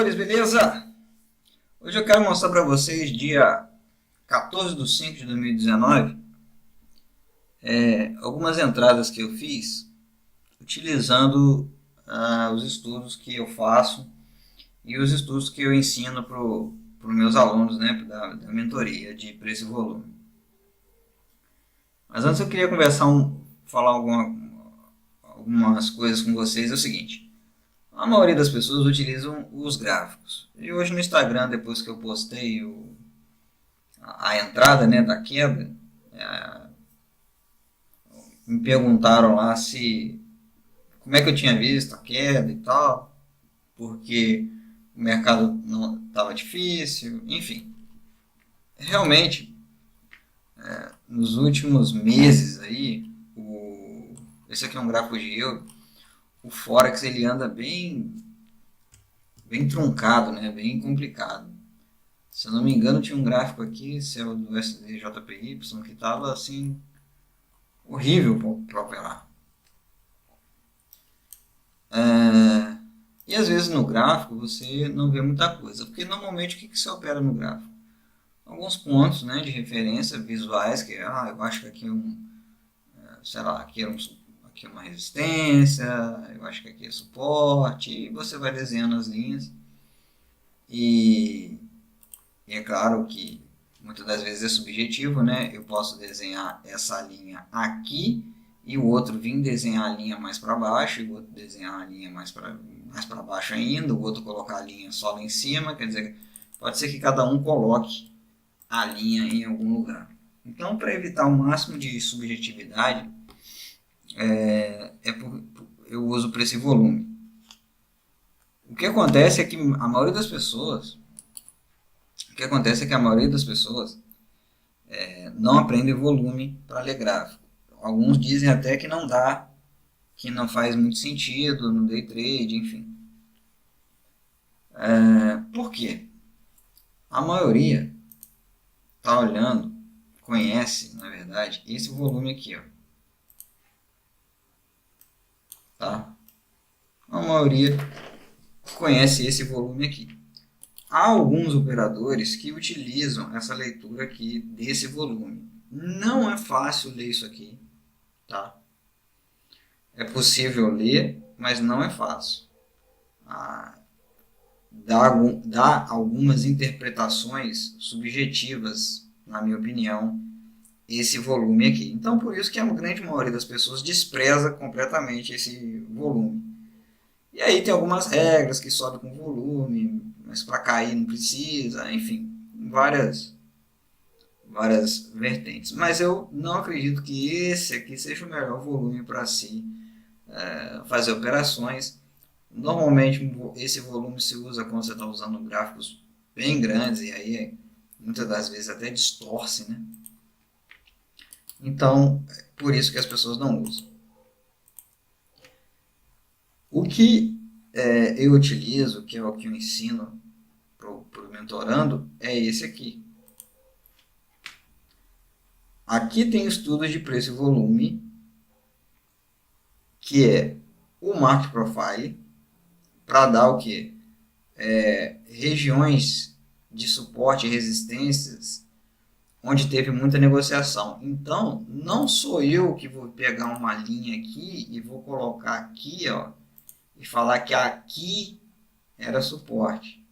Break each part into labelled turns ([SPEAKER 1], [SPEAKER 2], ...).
[SPEAKER 1] investidores, beleza? Hoje eu quero mostrar para vocês, dia 14/5/2019, algumas entradas que eu fiz utilizando os estudos que eu faço e os estudos que eu ensino para os meus alunos, né, da mentoria de preço e volume. Mas antes eu queria falar algumas coisas com vocês. É o seguinte: a maioria das pessoas utilizam os gráficos. E hoje no Instagram, depois que eu postei a entrada, né, da queda, me perguntaram lá como é que eu tinha visto a queda e tal, porque o mercado não estava difícil, enfim. Realmente, nos últimos meses aí, esse aqui é um gráfico de euro, o Forex ele anda bem truncado, né, bem complicado. Se eu não me engano, tinha um gráfico aqui, esse é o do SDJPY, que estava assim, horrível para operar. E às vezes no gráfico você não vê muita coisa, porque normalmente o que você opera no gráfico? Alguns pontos, né, de referência visuais, que eu acho que aqui sei lá, aqui é uma resistência, eu acho que aqui é suporte, e você vai desenhando as linhas. E é claro que muitas das vezes é subjetivo, né? Eu posso desenhar essa linha aqui e o outro vir desenhar a linha mais para baixo, e o outro desenhar a linha mais para baixo ainda, o outro colocar a linha só lá em cima. Quer dizer, pode ser que cada um coloque a linha em algum lugar. Então, para evitar o máximo de subjetividade, eu uso preço e volume. O que acontece é que a maioria das pessoas não aprendem volume para ler gráfico. Alguns dizem até que não dá, que não faz muito sentido no day trade, enfim. Por quê? A maioria está olhando, conhece, na verdade, esse volume aqui, ó. Tá? A maioria conhece esse volume aqui. Há alguns operadores que utilizam essa leitura aqui desse volume. Não é fácil ler isso aqui, tá? É possível ler, mas não é fácil. Dá algumas interpretações subjetivas, na minha opinião, esse volume aqui. Então, por isso que a grande maioria das pessoas despreza completamente esse volume. E aí tem algumas regras que sobe com volume, mas para cair não precisa, enfim, várias vertentes. Mas eu não acredito que esse aqui seja o melhor volume para si fazer operações. Normalmente esse volume se usa quando você está usando gráficos bem grandes, e aí muitas das vezes até distorce, né? Então, por isso que as pessoas não usam. O que eu utilizo, que é o que eu ensino para o mentorando, é esse aqui. Aqui tem estudos de preço e volume, que é o Market Profile, para dar o que? Regiões de suporte e resistências onde teve muita negociação. Então, não sou eu que vou pegar uma linha aqui e vou colocar aqui, ó, e falar que aqui era suporte,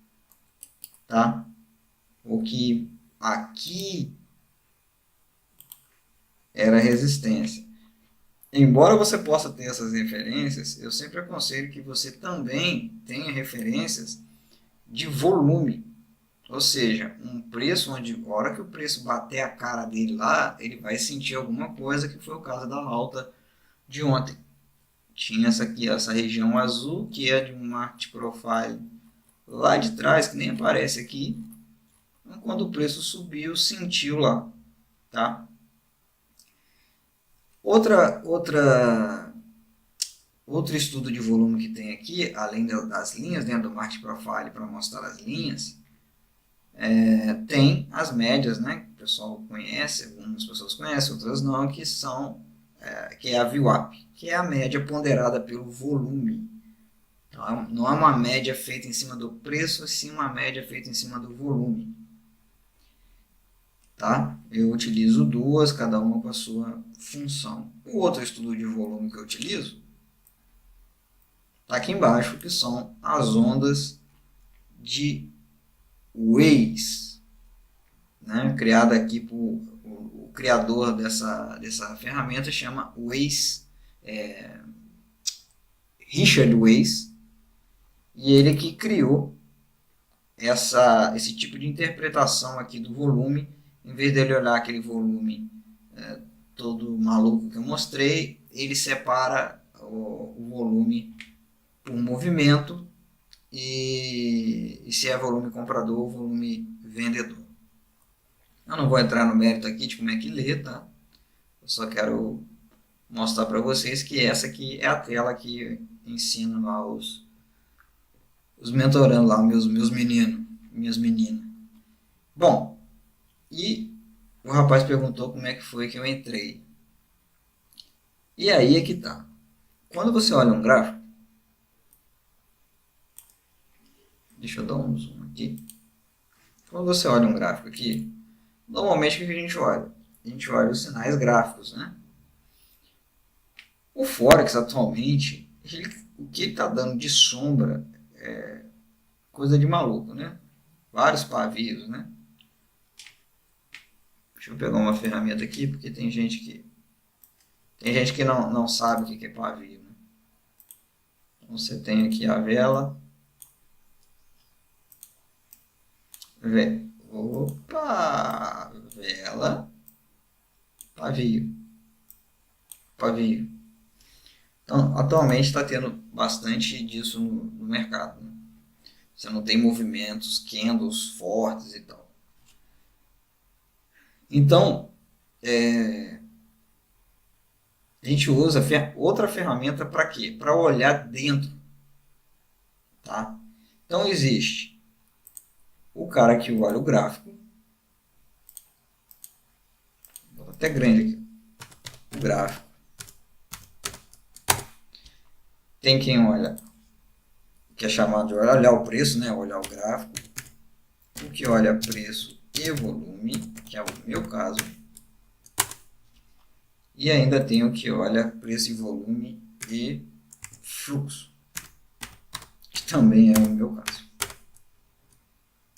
[SPEAKER 1] tá? Ou que aqui era resistência. Embora você possa ter essas referências, eu sempre aconselho que você também tenha referências de volume. Ou seja, um preço onde, na hora que o preço bater a cara dele lá, ele vai sentir alguma coisa, que foi o caso da alta de ontem. Tinha essa região azul, que é de um market profile lá de trás, que nem aparece aqui. Então, quando o preço subiu, sentiu lá, tá? Outro estudo de volume que tem aqui, além das linhas, dentro do Market Profile, para mostrar as linhas, tem as médias, né, que o pessoal conhece, algumas pessoas conhecem, outras não, que é a VWAP, que é a média ponderada pelo volume. Então, não é uma média feita em cima do preço, sim uma média feita em cima do volume. Tá? Eu utilizo duas, cada uma com a sua função. O outro estudo de volume que eu utilizo está aqui embaixo, que são as ondas de Waze, né? Criada aqui por o criador dessa ferramenta, chama Waze, Richard Waze, e ele que criou esse tipo de interpretação aqui do volume. Em vez dele olhar aquele volume todo maluco que eu mostrei, ele separa o volume por movimento e se é volume comprador ou volume vendedor. Eu não vou entrar no mérito aqui de como é que lê, tá? Eu só quero mostrar para vocês que essa aqui é a tela que ensino lá os mentorando lá, meus meninos, minhas meninas. Bom, e o rapaz perguntou como é que foi que eu entrei. E aí é que tá. Quando você olha um gráfico, deixa eu dar um zoom aqui. Quando você olha um gráfico aqui, normalmente o que a gente olha? A gente olha os sinais gráficos, né? O Forex atualmente, o que ele está dando de sombra é coisa de maluco, né? Vários pavios, né? Deixa eu pegar uma ferramenta aqui, porque tem gente que não sabe o que é pavio, né? Então você tem aqui a vela. Opa! Vela. Pavio. Pavio. Então, atualmente está tendo bastante disso no mercado, né? Você não tem movimentos, candles fortes e tal. Então, a gente usa outra ferramenta para quê? Para olhar dentro. Tá? Então, existe o cara que olha o gráfico. Vou até grande aqui. O gráfico. Tem quem olha, que é chamado de olhar o preço, né? Olhar o gráfico. O que olha preço e volume, que é o meu caso. E ainda tem o que olha preço e volume e fluxo, que também é o meu caso.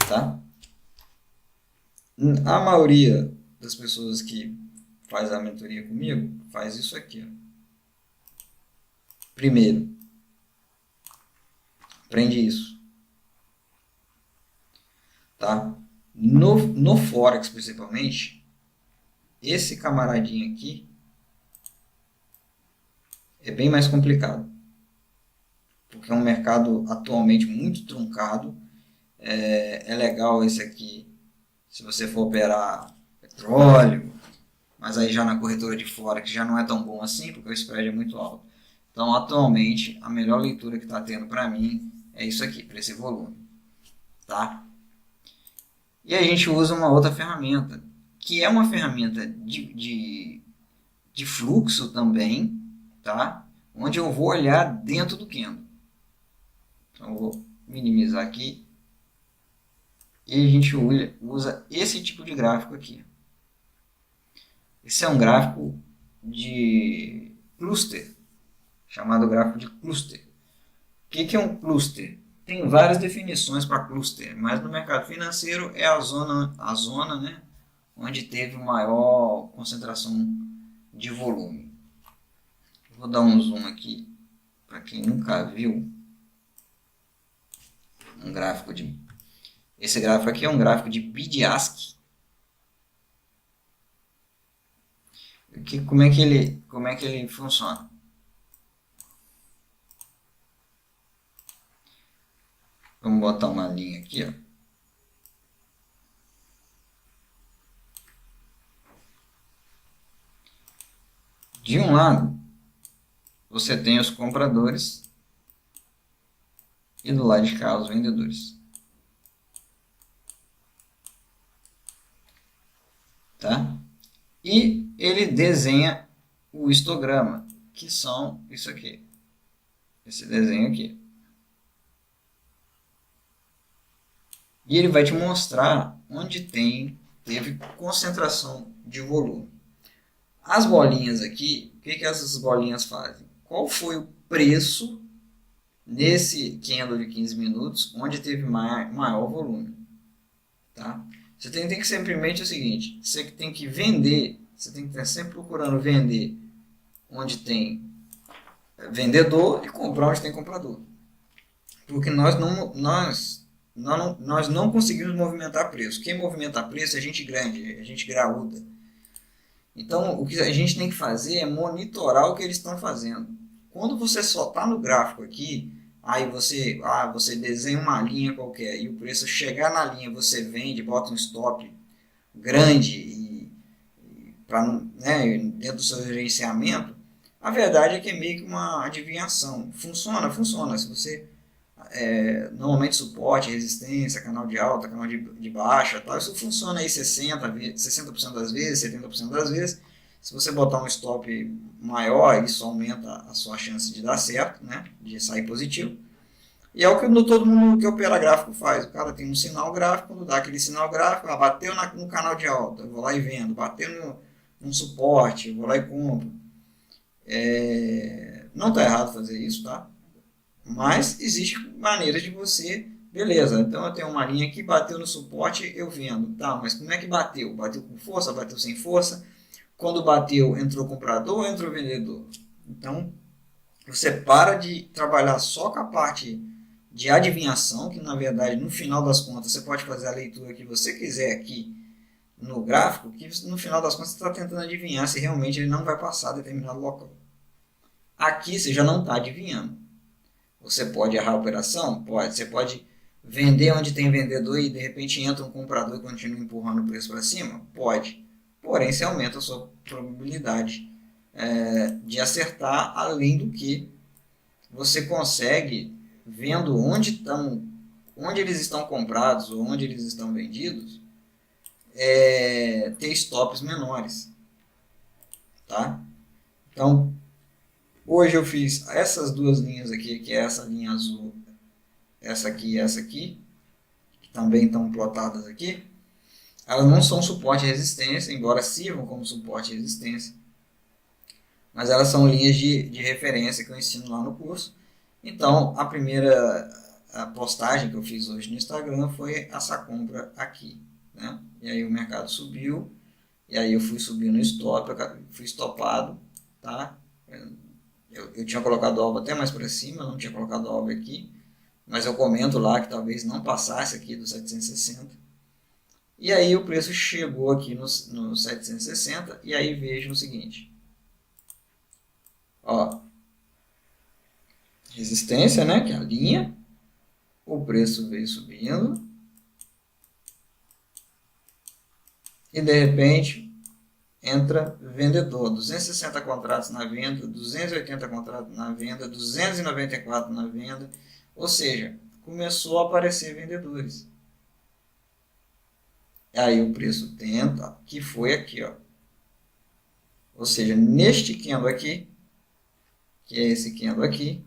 [SPEAKER 1] Tá? A maioria das pessoas que faz a mentoria comigo faz isso aqui. Ó. Primeiro, aprende isso. Tá? No Forex, principalmente, esse camaradinho aqui é bem mais complicado. Porque é um mercado atualmente muito truncado. É legal esse aqui se você for operar petróleo, mas aí já na corretora de fora, que já não é tão bom assim, porque o spread é muito alto. Então, atualmente, a melhor leitura que está tendo para mim é isso aqui, para esse volume. Tá? E a gente usa uma outra ferramenta, que é uma ferramenta de fluxo também, tá? Onde eu vou olhar dentro do candle. Então, eu vou minimizar aqui. E a gente usa esse tipo de gráfico aqui. Esse é um gráfico de cluster, chamado gráfico de cluster. O que é um cluster? Tem várias definições para cluster, mas no mercado financeiro é a zona, né, onde teve maior concentração de volume. Vou dar um zoom aqui para quem nunca viu um gráfico de... Esse gráfico aqui é um gráfico de bid-ask. Como é que ele funciona? Vamos botar uma linha aqui, ó. De um lado, você tem os compradores e do lado de cá os vendedores. Tá? E ele desenha o histograma, que são isso aqui. Esse desenho aqui. E ele vai te mostrar onde teve concentração de volume. As bolinhas aqui, o que essas bolinhas fazem? Qual foi o preço nesse candle de 15 minutos onde teve maior volume? Tá? Você tem que simplesmente o seguinte, você tem que vender, você tem que estar sempre procurando vender onde tem vendedor e comprar onde tem comprador. Porque nós não conseguimos movimentar preço. Quem movimenta preço é gente grande, é gente graúda. Então, o que a gente tem que fazer é monitorar o que eles estão fazendo. Quando você só está no gráfico aqui, aí você desenha uma linha qualquer e o preço chegar na linha, você vende, bota um stop grande né, dentro do seu gerenciamento, a verdade é que é meio que uma adivinhação. Funciona, funciona. Se você normalmente suporte, resistência, canal de alta, canal de baixa, tal, isso funciona aí 60% das vezes, 70% das vezes. Se você botar um stop maior, isso aumenta a sua chance de dar certo, né, de sair positivo. E é o que todo mundo que opera gráfico faz. O cara tem um sinal gráfico, quando dá aquele sinal gráfico, bateu no canal de alta, eu vou lá e vendo, bateu num suporte, eu vou lá e compro. Não está errado fazer isso, tá? Mas existe maneiras de você, beleza, então eu tenho uma linha que bateu no suporte, eu vendo, tá, mas como é que bateu? Bateu com força, bateu sem força? Quando bateu, entrou comprador ou entrou vendedor? Então, você para de trabalhar só com a parte de adivinhação, que na verdade, no final das contas, você pode fazer a leitura que você quiser aqui no gráfico, que no final das contas você está tentando adivinhar se realmente ele não vai passar determinado local. Aqui você já não está adivinhando. Você pode errar a operação? Pode. Você pode vender onde tem vendedor e de repente entra um comprador e continua empurrando o preço para cima? Pode. Porém, você aumenta a sua probabilidade de acertar, além do que você consegue, vendo onde eles estão comprados ou onde eles estão vendidos, ter stops menores. Tá? Então, hoje eu fiz essas duas linhas aqui, que é essa linha azul, essa aqui e essa aqui, que também estão plotadas aqui. Elas não são suporte e resistência, embora sirvam como suporte e resistência. Mas elas são linhas de referência que eu ensino lá no curso. Então, a primeira postagem que eu fiz hoje no Instagram foi essa compra aqui. Né? E aí o mercado subiu, e aí eu fui subir no stop, fui estopado, tá? Eu tinha colocado a alvo até mais para cima, não tinha colocado a alvo aqui, mas eu comento lá que talvez não passasse aqui do 760. E aí o preço chegou aqui no 760, e aí veja o seguinte. Ó, resistência, né, que é a linha, o preço veio subindo, e de repente entra vendedor, 260 contratos na venda, 280 contratos na venda, 294 na venda, ou seja, começou a aparecer vendedores. Aí o preço tenta, que foi aqui, ó. Ou seja, neste candle aqui, que é esse candle aqui,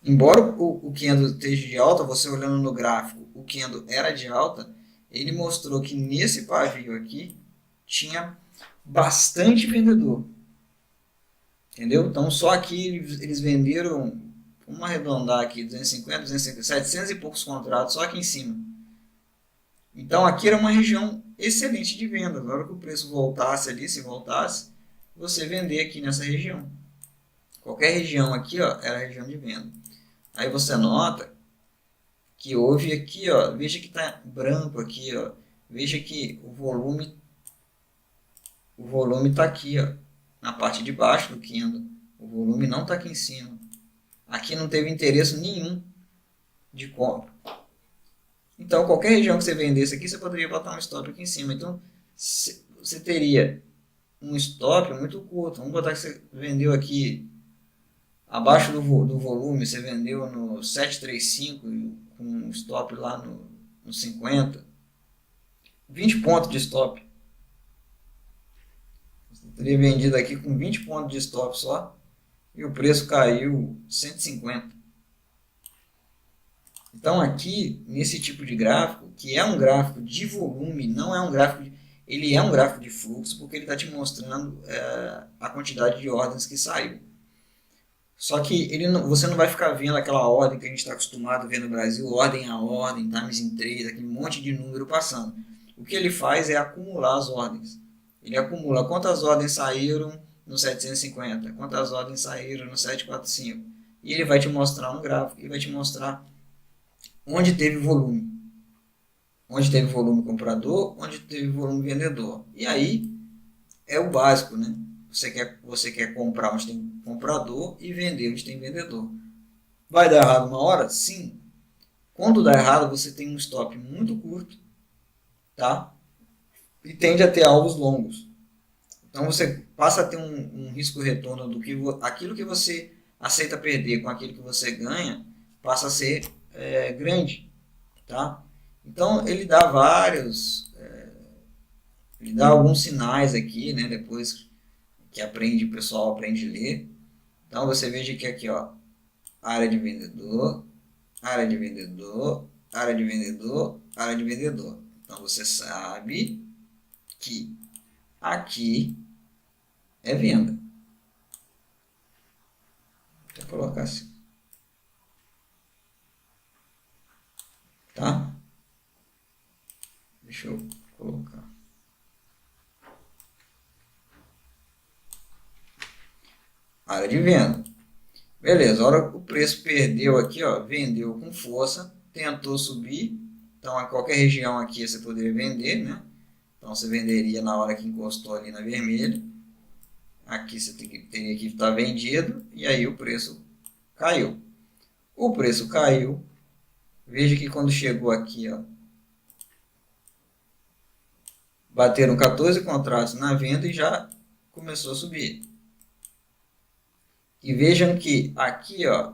[SPEAKER 1] embora o candle esteja de alta, você olhando no gráfico, o candle era de alta, ele mostrou que nesse pavio aqui tinha bastante vendedor. Entendeu? Então, só aqui eles venderam, vamos arredondar aqui, 250, 250, 700 e poucos contratos só aqui em cima. Então, aqui era uma região excelente de venda. Na hora que o preço voltasse ali, se voltasse, você vender aqui nessa região. Qualquer região aqui, ó, era a região de venda. Aí você nota que houve aqui, ó, veja que está branco aqui, ó, veja que o volume está aqui, ó, na parte de baixo do candle. O volume não está aqui em cima. Aqui não teve interesse nenhum de compra. Então, qualquer região que você vendesse aqui, você poderia botar um stop aqui em cima. Então, você teria um stop muito curto. Vamos botar que você vendeu aqui abaixo do volume, você vendeu no 735 com um stop lá no 50. 20 pontos de stop. Você teria vendido aqui com 20 pontos de stop só e o preço caiu 150. Então aqui, nesse tipo de gráfico, que é um gráfico de volume, não é um gráfico ele é um gráfico de fluxo, porque ele está te mostrando a quantidade de ordens que saiu. Só que você não vai ficar vendo aquela ordem que a gente está acostumado a ver no Brasil, ordem a ordem, times em 3, aquele monte de número passando. O que ele faz é acumular as ordens. Ele acumula quantas ordens saíram no 750, quantas ordens saíram no 745. E ele vai te mostrar um gráfico e vai te mostrar onde teve volume. Onde teve volume comprador, onde teve volume vendedor. E aí é o básico, né? Você quer comprar onde tem comprador e vender onde tem vendedor. Vai dar errado uma hora? Sim. Quando dá errado, você tem um stop muito curto, tá? E tende a ter alvos longos. Então você passa a ter um risco retorno do que aquilo que você aceita perder com aquilo que você ganha passa a ser grande, tá? Então ele dá ele dá alguns sinais aqui, né? Depois que o pessoal aprende a ler. Então você veja que aqui, ó, área de vendedor, área de vendedor, área de vendedor, área de vendedor. Então você sabe que aqui é venda. Vou colocar assim, tá? Deixa eu colocar. Área de venda. Beleza, a hora que o preço perdeu aqui, ó, vendeu com força, tentou subir. Então, a qualquer região aqui você poderia vender, né? Então, você venderia na hora que encostou ali na vermelha. Aqui você teria que estar vendido e aí o preço caiu. O preço caiu. Veja que quando chegou aqui, ó, bateram 14 contratos na venda e já começou a subir. E vejam que aqui, ó,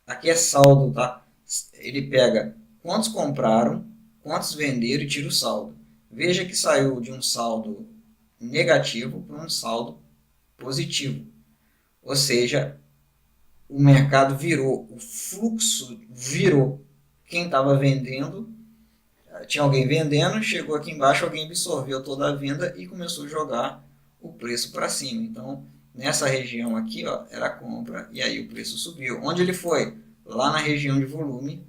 [SPEAKER 1] aqui é saldo, tá? Ele pega quantos compraram, quantos venderam e tira o saldo. Veja que saiu de um saldo negativo para um saldo positivo. Ou seja, o mercado virou, o fluxo virou. Quem estava vendendo, tinha alguém vendendo, chegou aqui embaixo, alguém absorveu toda a venda e começou a jogar o preço para cima. Então, nessa região aqui, ó, era compra e aí o preço subiu. Onde ele foi? Lá na região de volume.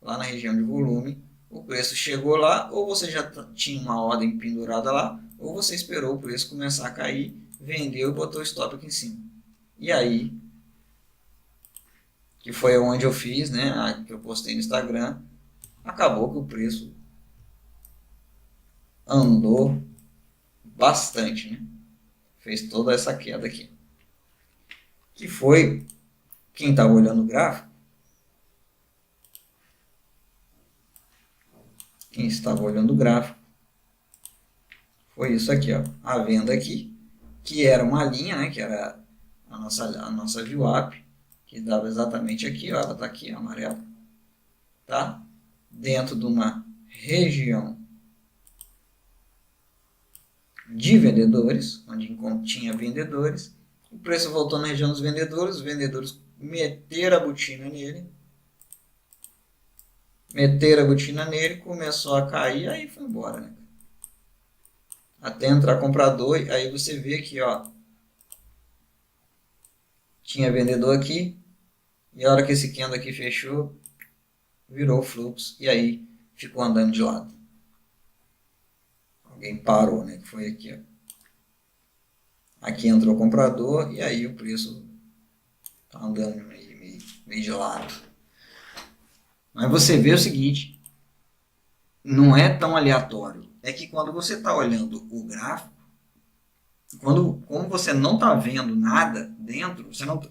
[SPEAKER 1] Lá na região de volume, o preço chegou lá, ou você já tinha uma ordem pendurada lá, ou você esperou o preço começar a cair, vendeu e botou o stop aqui em cima. E aí, que foi onde eu fiz, né, que eu postei no Instagram, acabou que o preço andou bastante, né? Fez toda essa queda aqui. Que foi, quem estava olhando o gráfico, quem estava olhando o gráfico, foi isso aqui, ó, a venda aqui, que era uma linha, né, que era a nossa VWAP, que dava exatamente aqui, ó, ela está aqui, amarela, tá? Dentro de uma região de vendedores, onde tinha vendedores, o preço voltou na região dos vendedores, os vendedores meteram a botina nele, começou a cair, aí foi embora, né? Até entrar comprador, aí você vê que, ó, tinha vendedor aqui, e a hora que esse candle aqui fechou, virou fluxo, e aí ficou andando de lado. Alguém parou, né? Que foi aqui, ó. Aqui entrou o comprador, e aí o preço tá andando meio de lado. Mas você vê o seguinte, não é tão aleatório. É que quando você está olhando o gráfico, como você não está vendo nada dentro, você não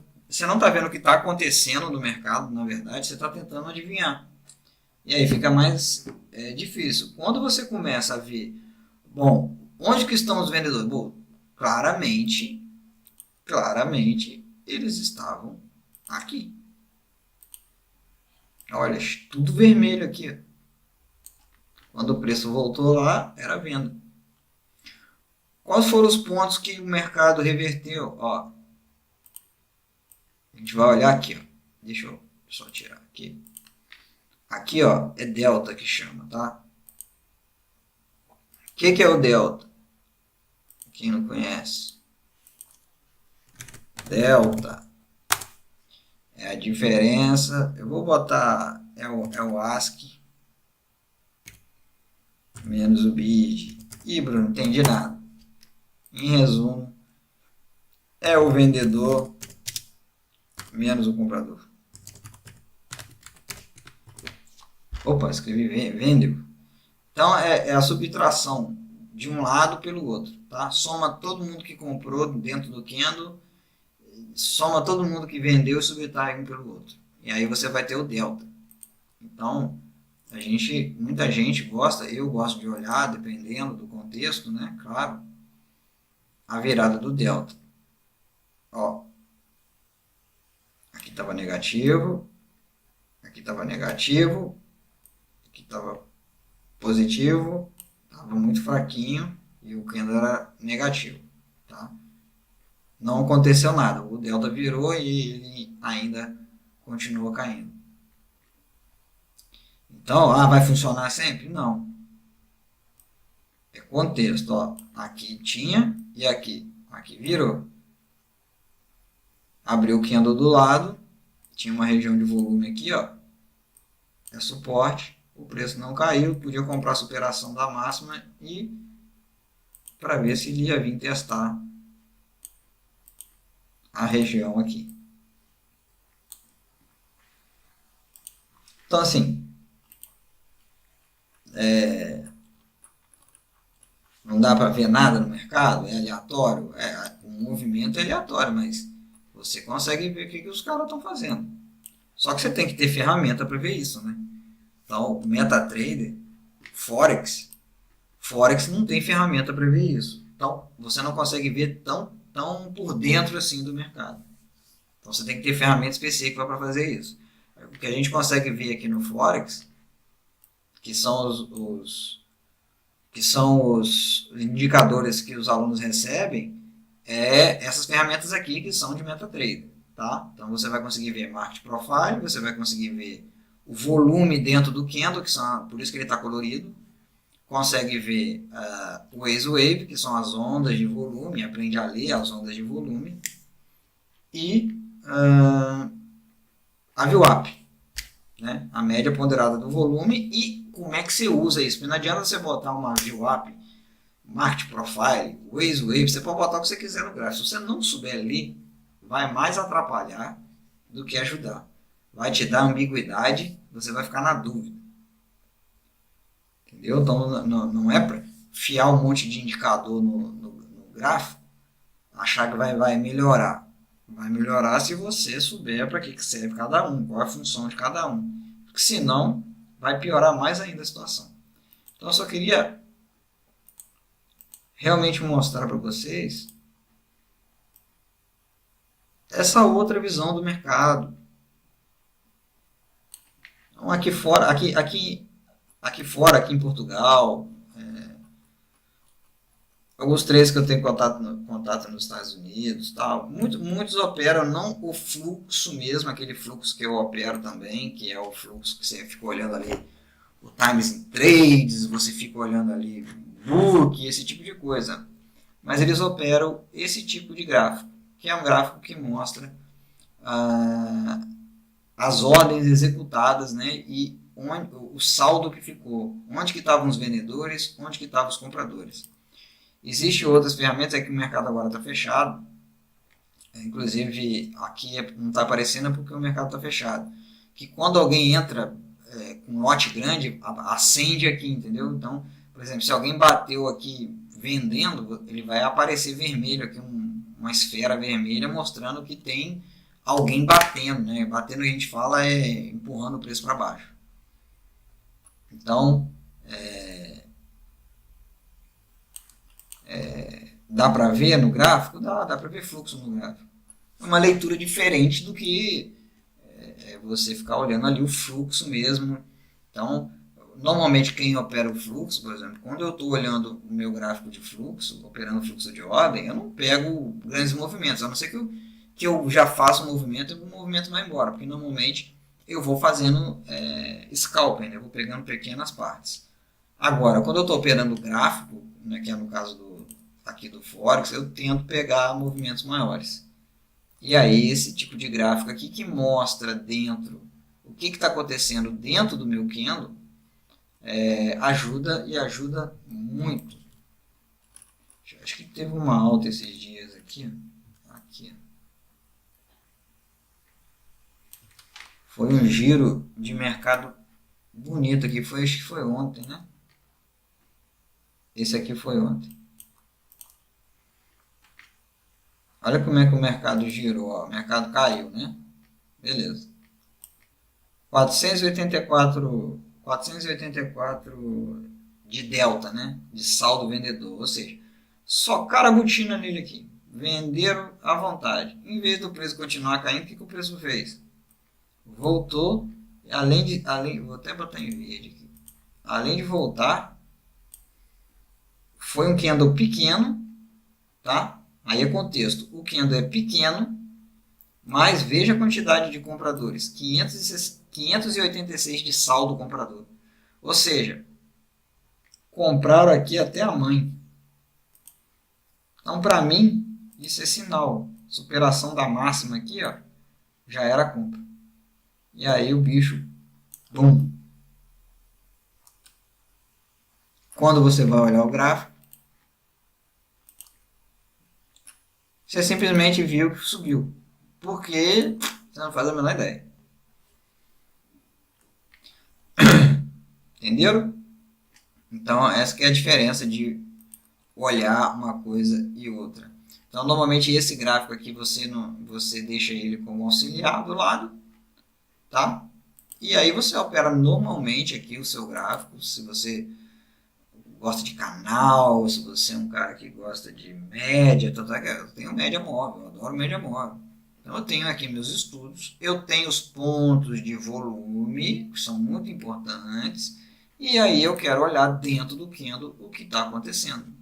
[SPEAKER 1] está vendo o que está acontecendo no mercado, na verdade, você está tentando adivinhar. E aí fica mais difícil. Quando você começa a ver, bom, onde que estão os vendedores? Bom, claramente, eles estavam aqui. Olha, tudo vermelho aqui. Quando o preço voltou lá, era venda. Quais foram os pontos que o mercado reverteu? Ó, a gente vai olhar aqui. Ó. Deixa eu só tirar aqui. Aqui, ó, é delta que chama, tá? O que é o delta? Quem não conhece? Delta é a diferença. Eu vou botar é o ASCII menos o BID. Ih, Bruno, não entendi nada. Em resumo, é o vendedor menos o comprador. Opa, escrevi vendeu. Então é a subtração de um lado pelo outro, tá? Soma todo mundo que comprou dentro do candle, soma todo mundo que vendeu e subtrai um pelo outro. E aí você vai ter o delta. Então, muita gente gosta, eu gosto de olhar, dependendo do contexto, né? Claro, a virada do delta. Ó, aqui estava negativo, aqui estava negativo, aqui estava positivo, estava muito fraquinho e o candle era negativo, tá? Não aconteceu nada, o delta virou e ele ainda continua caindo. Então, vai funcionar sempre? Não. É contexto, ó. Aqui tinha e aqui. Aqui virou. Abriu o candle do lado, tinha uma região de volume aqui, ó. É suporte, o preço não caiu, podia comprar a superação da máxima e para ver se ele ia vir testar a região aqui. Então, assim, não dá para ver nada no mercado, é aleatório, o movimento é aleatório, mas você consegue ver o que os caras estão fazendo. Só que você tem que ter ferramenta para ver isso, né? Então, MetaTrader, Forex não tem ferramenta para ver isso. Então, você não consegue ver tão por dentro assim do mercado. Então, você tem que ter ferramenta específica para fazer isso. O que a gente consegue ver aqui no Forex, que são os indicadores que os alunos recebem, essas ferramentas aqui que são de MetaTrader, tá? Então você vai conseguir ver Market Profile, você vai conseguir ver o volume dentro do candle, por isso que ele está colorido, consegue ver o Wave, que são as ondas de volume, aprende a ler as ondas de volume, e a VWAP, né? A média ponderada do volume, e como é que você usa isso, porque não adianta você botar uma VWAP, Market Profile, Wave, você pode botar o que você quiser no gráfico. Se você não souber ler, vai mais atrapalhar do que ajudar. Vai te dar ambiguidade, você vai ficar na dúvida. Entendeu? Então não é para fiar um monte de indicador no gráfico, achar que vai melhorar. Vai melhorar se você souber para que serve cada um, qual é a função de cada um. Porque senão vai piorar mais ainda a situação. Então eu só queria realmente mostrar para vocês essa outra visão do mercado. Então, aqui fora, aqui em Portugal, alguns três que eu tenho contato nos Estados Unidos, tal, muitos operam não o fluxo mesmo, aquele fluxo que eu opero também, que é o fluxo que você fica olhando ali, o Times in Trades, você fica olhando ali book, esse tipo de coisa. Mas eles operam esse tipo de gráfico, que é um gráfico que mostra as ordens executadas, né, e o saldo que ficou, onde que estavam os vendedores, onde que estavam os compradores. Existem outras ferramentas, é que o mercado agora está fechado, inclusive aqui não está aparecendo porque o mercado está fechado, que quando alguém entra com lote grande, acende aqui, entendeu? Então, por exemplo, se alguém bateu aqui vendendo, ele vai aparecer vermelho aqui, uma esfera vermelha mostrando que tem alguém batendo, né? Batendo, a gente fala, empurrando o preço para baixo. Então, dá para ver no gráfico? Dá para ver fluxo no gráfico. É uma leitura diferente do que você ficar olhando ali o fluxo mesmo. Então, normalmente quem opera o fluxo, por exemplo, quando eu estou olhando o meu gráfico de fluxo, operando o fluxo de ordem, eu não pego grandes movimentos, a não ser que eu já faça um movimento e o movimento vai embora, porque normalmente eu vou fazendo scalping, né? Eu vou pegando pequenas partes. Agora, quando eu estou operando o gráfico, né, que é no caso aqui do Forex, eu tento pegar movimentos maiores. E aí esse tipo de gráfico aqui que mostra dentro o que está acontecendo dentro do meu candle, ajuda e ajuda muito. Acho que teve uma alta esses dias aqui. Aqui. Foi um giro de mercado bonito aqui. Acho que foi ontem, né? Esse aqui foi ontem. Olha como é que o mercado girou. Ó. O mercado caiu, né? Beleza. 484 de delta, né? De saldo vendedor. Ou seja, só cara botina nele aqui. Venderam à vontade. Em vez do preço continuar caindo, o que o preço fez? Voltou. Vou até botar em verde aqui. Além de voltar, foi um candle pequeno, tá? Aí é contexto. O candle é pequeno, mas veja a quantidade de compradores. 586 de saldo comprador. Ou seja, compraram aqui até a mãe. Então, para mim, isso é sinal. Superação da máxima aqui, ó, já era compra. E aí o bicho, bum. Quando você vai olhar o gráfico, você simplesmente viu que subiu. Porque você não faz a menor ideia. Entenderam? Então, essa que é a diferença de olhar uma coisa e outra. Então, normalmente esse gráfico aqui você deixa ele como auxiliar do lado, tá? E aí você opera normalmente aqui o seu gráfico. Se você gosta de canal, se você é um cara que gosta de média, eu tenho média móvel, eu adoro média móvel. Então eu tenho aqui meus estudos, eu tenho os pontos de volume, que são muito importantes, e aí eu quero olhar dentro do candle o que está acontecendo.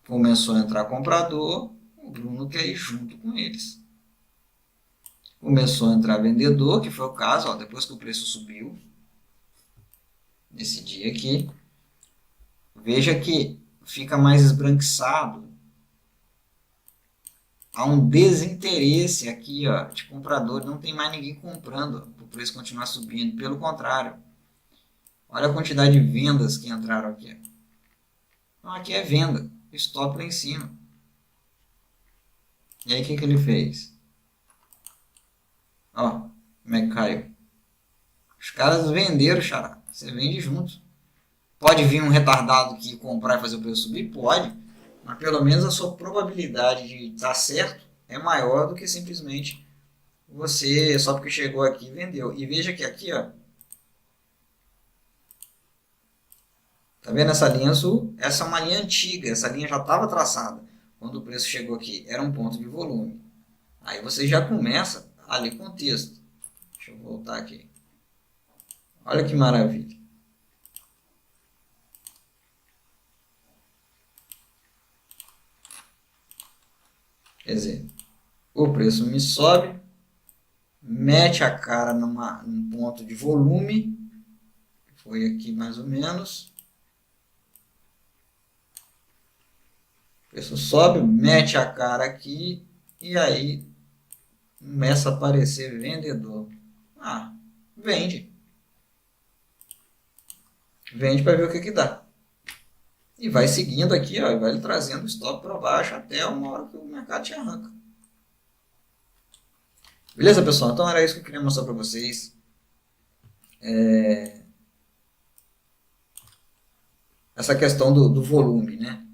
[SPEAKER 1] Começou a entrar comprador, o Bruno quer ir junto com eles. Começou a entrar vendedor, que foi o caso, ó, depois que o preço subiu, nesse dia aqui, veja que fica mais esbranquiçado. Há um desinteresse aqui, ó, de comprador, não tem mais ninguém comprando para o preço continuar subindo, pelo contrário. Olha a quantidade de vendas que entraram aqui. Então aqui é venda, stop lá em cima. E aí o que ele fez? Ó, como é que caiu? Os caras venderam, xará. Você vende junto. Pode vir um retardado que comprar e fazer o preço subir? Pode. Mas pelo menos a sua probabilidade de estar certo é maior do que simplesmente você, só porque chegou aqui, vendeu. E veja que aqui, ó, tá vendo essa linha azul? Essa é uma linha antiga, essa linha já estava traçada quando o preço chegou aqui. Era um ponto de volume. Aí você já começa a ler contexto. Deixa eu voltar aqui. Olha que maravilha. Quer dizer, o preço me sobe, mete a cara num ponto de volume, foi aqui mais ou menos. O preço sobe, mete a cara aqui e aí começa a aparecer vendedor. Ah, vende. Vende para ver o que dá. E vai seguindo aqui, ó, vai trazendo o stop para baixo até uma hora que o mercado te arranca. Beleza, pessoal? Então era isso que eu queria mostrar para vocês. Essa questão do volume, né?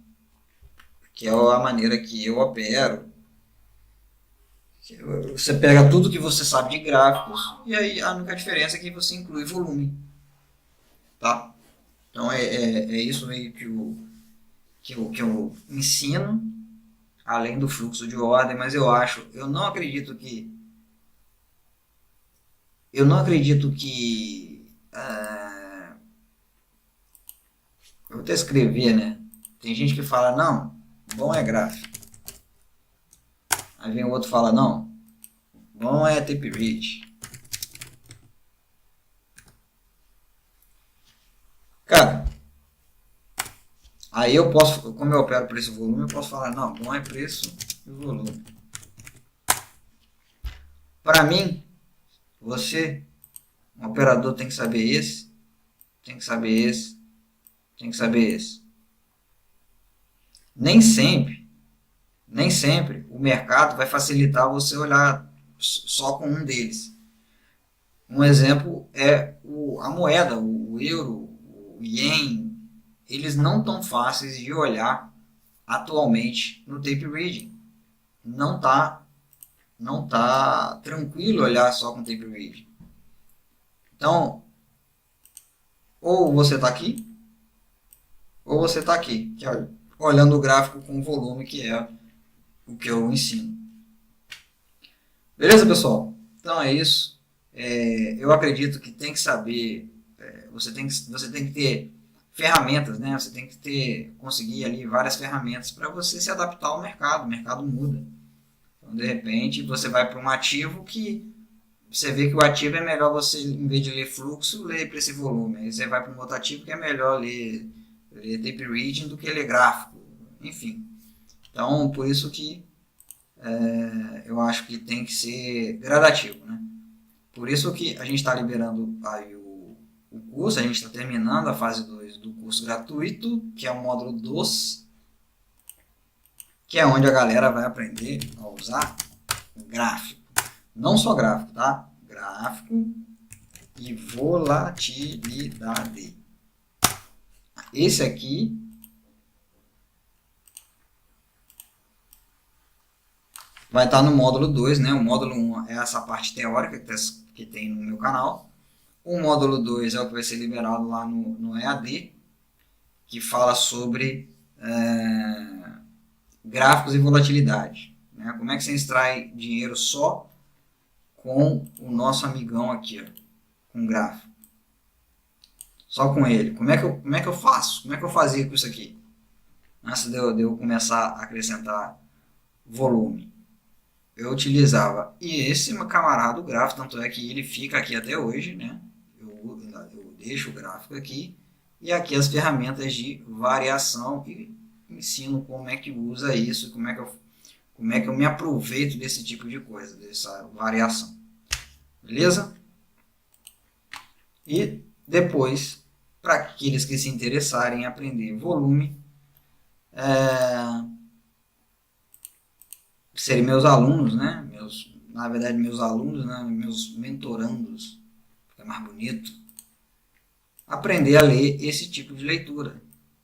[SPEAKER 1] Que é a maneira que eu opero. Você pega tudo que você sabe de gráficos e aí a única diferença é que você inclui volume. Tá? Então é isso meio que eu ensino, além do fluxo de ordem, mas eu não acredito que eu vou até escrever, né? Tem gente que fala, não, bom é gráfico. Aí vem o outro e fala, não, bom é tape read. Cara, aí eu posso, como eu opero preço e volume, eu posso falar, não, bom é preço e volume. Para mim, você, um operador, tem que saber esse, tem que saber esse, tem que saber esse. Nem sempre, nem sempre o mercado vai facilitar você olhar só com um deles. Um exemplo é a moeda, o euro, o ien, eles não tão fáceis de olhar atualmente no tape reading. Não tá tranquilo olhar só com tape reading. Então, ou você está aqui, ou você está aqui, que é olhando o gráfico com volume, que é o que eu ensino. Beleza, pessoal? Então é isso. Eu acredito que tem que saber, você tem que ter ferramentas, né? Você tem que conseguir ali várias ferramentas para você se adaptar ao mercado. O mercado muda. Então, de repente, você vai para um ativo que você vê que o ativo é melhor você, em vez de ler fluxo, ler preço e volume. Aí você vai para um outro ativo que é melhor ler tape reading do que ler gráfico. Enfim. Então, por isso que eu acho que tem que ser gradativo, né? Por isso que a gente está liberando aí o curso, a gente está terminando a fase 2 do curso gratuito, que é o módulo 2, que é onde a galera vai aprender a usar gráfico. Não só gráfico, tá? Gráfico e volatilidade. Esse aqui vai estar no módulo 2, né? O módulo 1 é essa parte teórica que tem no meu canal. O módulo 2 é o que vai ser liberado lá no EAD, que fala sobre gráficos e volatilidade. Né? Como é que você extrai dinheiro só com o nosso amigão aqui, ó, com gráfico. Só com ele. Como é que eu faço? Como é que eu fazia com isso aqui? Antes de eu começar a acrescentar volume. Eu utilizava esse camarada, o gráfico, tanto é que ele fica aqui até hoje, né? Eu deixo o gráfico aqui e aqui as ferramentas de variação e ensino como é que usa isso, como é que eu me aproveito desse tipo de coisa, dessa variação. Beleza? E depois, para aqueles que se interessarem em aprender volume, serem meus alunos, né? Na verdade, meus alunos, né? Meus mentorandos, fica mais bonito. Aprender a ler esse tipo de leitura.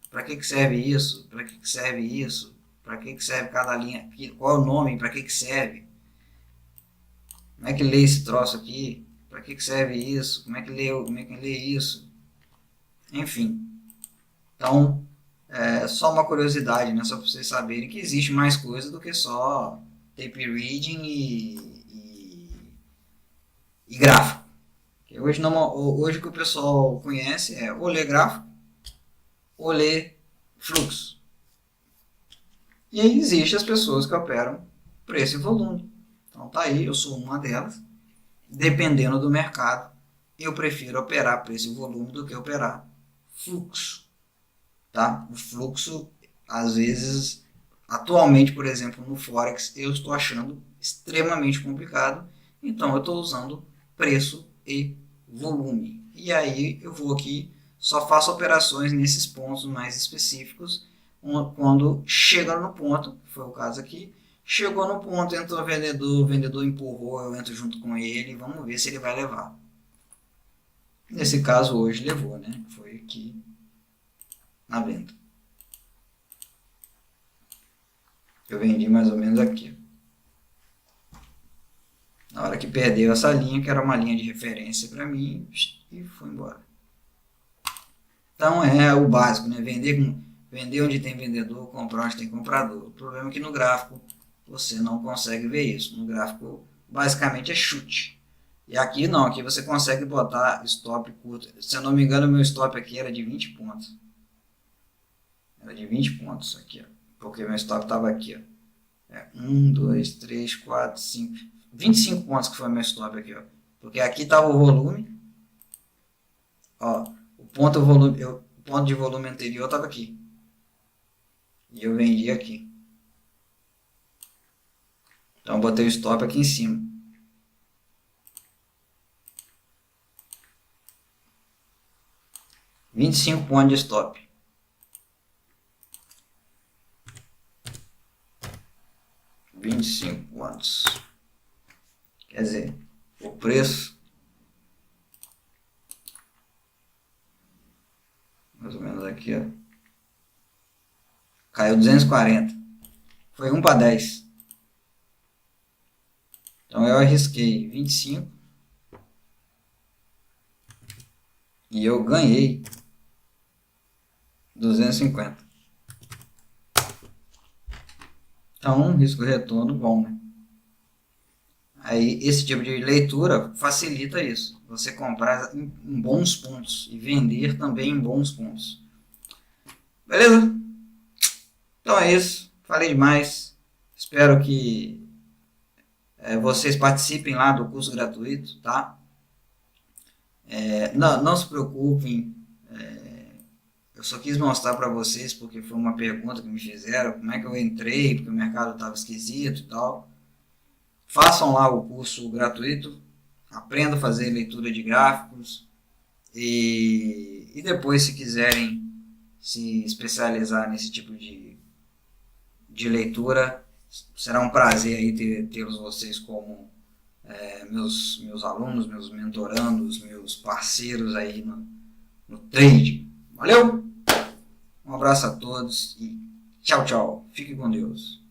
[SPEAKER 1] Para que serve isso? Para que serve isso? Para que serve cada linha? Qual é o nome? Para que serve? Como é que lê esse troço aqui? Para que serve isso? Como é que lê isso? Enfim. Então, é só uma curiosidade, né? Só para vocês saberem que existe mais coisa do que só tape reading e gráfico. Hoje, hoje o que o pessoal conhece é ou ler gráfico ou ler fluxo. E aí existem as pessoas que operam preço e volume. Então tá aí, eu sou uma delas. Dependendo do mercado, eu prefiro operar preço e volume do que operar fluxo. Tá? O fluxo, às vezes, atualmente, por exemplo, no Forex, eu estou achando extremamente complicado. Então eu estou usando preço e volume. E aí eu vou aqui, só faço operações nesses pontos mais específicos, quando chega no ponto, foi o caso aqui, chegou no ponto, entrou o vendedor empurrou, eu entro junto com ele, vamos ver se ele vai levar. Nesse caso hoje levou, né? Foi aqui na venda. Eu vendi mais ou menos aqui. Na hora que perdeu essa linha, que era uma linha de referência para mim, e foi embora. Então é o básico, né? Vender onde tem vendedor, comprar onde tem comprador. O problema é que no gráfico você não consegue ver isso. No gráfico basicamente é chute. E aqui não, aqui você consegue botar stop curto. Se eu não me engano, o meu stop aqui era de 20 pontos. Era de 20 pontos aqui, ó. Porque meu stop estava aqui, ó. 1, 2, 3, 4, 5, 25 pontos que foi meu stop aqui, ó. Porque aqui estava o volume. Ó, o ponto volume, ponto de volume anterior estava aqui. E eu vendi aqui. Então eu botei o stop aqui em cima. $25 pontos de stop. $25. Quer dizer, o preço mais ou menos aqui, ó, caiu 240. Foi 1 para 10. Então eu arrisquei 25 e eu ganhei 250. Então, um risco-retorno bom, né? Aí, esse tipo de leitura facilita isso. Você comprar em bons pontos e vender também em bons pontos. Beleza? Então é isso. Falei demais. Espero que vocês participem lá do curso gratuito, tá? Não se preocupem. Eu só quis mostrar para vocês porque foi uma pergunta que me fizeram, como é que eu entrei, porque o mercado estava esquisito e tal. Façam lá o curso gratuito, aprendam a fazer leitura de gráficos e depois, se quiserem se especializar nesse tipo de leitura, será um prazer aí tê-los vocês como meus alunos, meus mentorandos, meus parceiros aí no trade. Valeu? Um abraço a todos e tchau, tchau. Fique com Deus.